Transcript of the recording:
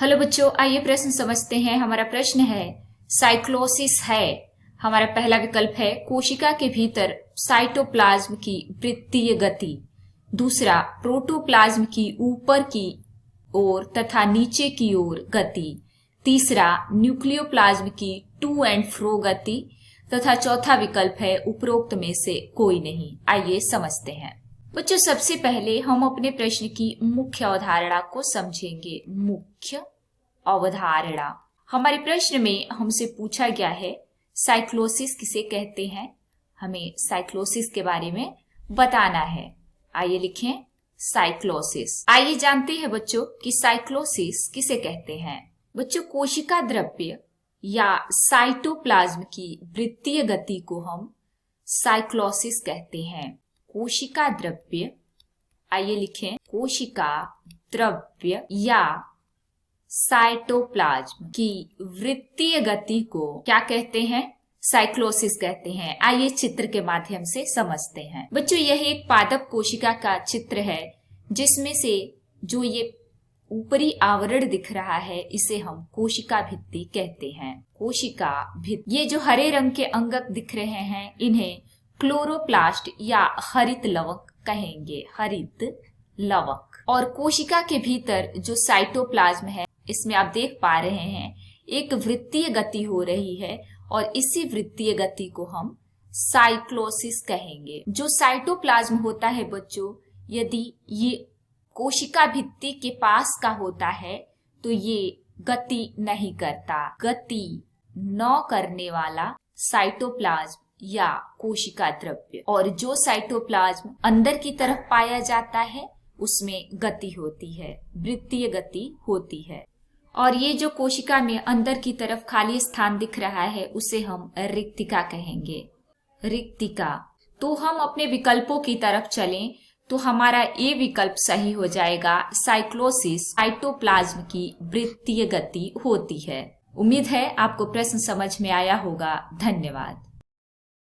Hello बच्चों, आइए प्रश्न समझते हैं। हमारा प्रश्न है साइक्लोसिस है। हमारा पहला विकल्प है कोशिका के भीतर साइटोप्लाज्म की वृत्तीय गति। दूसरा, प्रोटोप्लाज्म की ऊपर की ओर तथा नीचे की ओर गति। तीसरा, न्यूक्लियोप्लाज्म की टू एंड फ्रो गति। तथा चौथा विकल्प है उपरोक्त में से कोई नहीं। आइए समझते हैं। बच्चों, सबसे पहले हम अपने प्रश्न की मुख्य अवधारणा को समझेंगे। मुख्य अवधारणा, हमारे प्रश्न में हमसे पूछा गया है साइक्लोसिस किसे कहते हैं। हमें साइक्लोसिस के बारे में बताना है। आइए लिखें साइक्लोसिस। आइए जानते हैं बच्चों कि साइक्लोसिस किसे कहते हैं। बच्चों, कोशिका द्रव्य या साइटोप्लाज्म की वृत्तीय गति को हम साइक्लोसिस कहते हैं। कोशिका द्रव्य, आइए लिखें कोशिका द्रव्य या साइटोप्लाज्म की वृत्तीय गति को क्या कहते हैं? साइक्लोसिस कहते हैं। आइए चित्र के माध्यम से समझते हैं। बच्चों, यह एक पादप कोशिका का चित्र है जिसमें से जो ये ऊपरी आवरण दिख रहा है इसे हम कोशिका भित्ति कहते हैं। कोशिका भित्ति। ये जो हरे रंग के अंगक दिख रहे हैं इन्हें क्लोरोप्लास्ट या हरित लवक कहेंगे। हरित लवक। और कोशिका के भीतर जो साइटोप्लाज्म है इसमें आप देख पा रहे हैं एक वृत्तीय गति हो रही है और इसी वृत्तीय गति को हम साइक्लोसिस कहेंगे। जो साइटोप्लाज्म होता है बच्चों, यदि ये कोशिका भित्ति के पास का होता है तो ये गति नहीं करता। गति न करने वाला साइटोप्लाज्म या कोशिका द्रव्य। और जो साइटोप्लाज्म अंदर की तरफ पाया जाता है उसमें गति होती है, वृत्तीय गति होती है। और ये जो कोशिका में अंदर की तरफ खाली स्थान दिख रहा है उसे हम रिक्तिका कहेंगे। रिक्तिका। तो हम अपने विकल्पों की तरफ चलें तो हमारा ये विकल्प सही हो जाएगा। साइक्लोसिस साइटोप्लाज्म की वृत्तीय गति होती है। उम्मीद है आपको प्रश्न समझ में आया होगा। धन्यवाद।